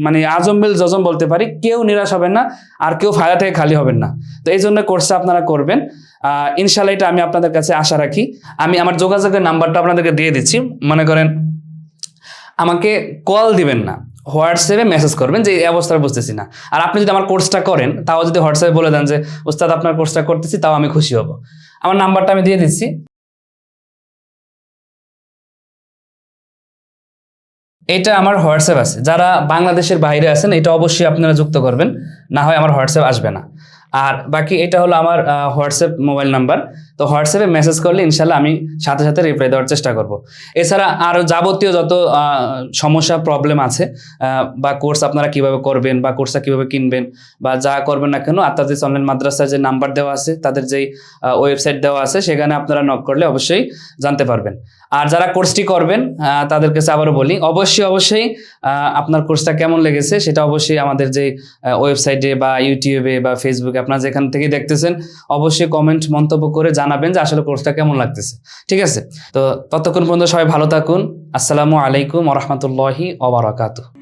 মানে আজম বিল জজম বলতে পারি, কেউ নিরাশ হবেন না আর কেউ ফায়দা থেকে খালি হবেন না। তো এই জন্য কোর্সটা আপনারা করবেন ইনশাআল্লাহ, এটা আমি আপনাদের কাছে আশা রাখি। আমি আমার যোগাযোগের নাম্বারটা আপনাদেরকে দিয়ে দিচ্ছি, মনে করেন আমাকে কল দিবেন না, হোয়াটসঅ্যাপে মেসেজ করবেন যে এই অবস্থায় বুঝতেছি না। আর আপনি যদি আমার কোর্সটা করেন তাও যদি হোয়াটসঅ্যাপে বলে দেন যে ওস্তাদ আপনার কোর্সটা করতেছি, তাও আমি খুশি হব। আমার নাম্বারটা আমি দিয়ে দিচ্ছি। এটা আমার হোয়াটসঅ্যাপ আছে, যারা বাংলাদেশের বাইরে আছেন এটা অবশ্যই আপনারা যুক্ত করবেন, না হয় আমার হোয়াটসঅ্যাপ আসবে না। আর বাকি এটা হলো আমার হোয়াটসঅ্যাপ মোবাইল নাম্বার। তো তো হোয়াটসঅ্যাপে মেসেজ করলে ইনশাল্লাহ আমি সাথে সাথে রিপ্লাই দেওয়ার চেষ্টা করব। এছাড়া আরও যাবতীয় যত সমস্যা প্রবলেম আছে বা কোর্স আপনারা কিভাবে করবেন বা কোর্সটা কিভাবে কিনবেন বা যা করবেন না কেন, আত্মাদিস অনলাইন মাদ্রাসার যে নাম্বার দেওয়া আছে, তাদের যেই ওয়েবসাইট দেওয়া আছে, সেখানে আপনারা নক করলে অবশ্যই জানতে পারবেন। আর যারা কোর্সটি করবেন তাদের কাছে আবারও বলি, অবশ্যই আপনার কোর্সটা কেমন লেগেছে সেটা অবশ্যই আমাদের যে ওয়েবসাইটে বা ইউটিউবে বা ফেসবুকে আপনারা যেখান থেকে দেখতেছেন অবশ্যই কমেন্ট মন্তব্য করে জানাবেন যে আসলে কোর্সটা কেমন লাগতেছে। ঠিক আছে, তো ততক্ষণ পর্যন্ত সবাই ভালো থাকুন। আসসালামু আলাইকুম ওয়া রাহমাতুল্লাহি ওয়া বারাকাতুহু।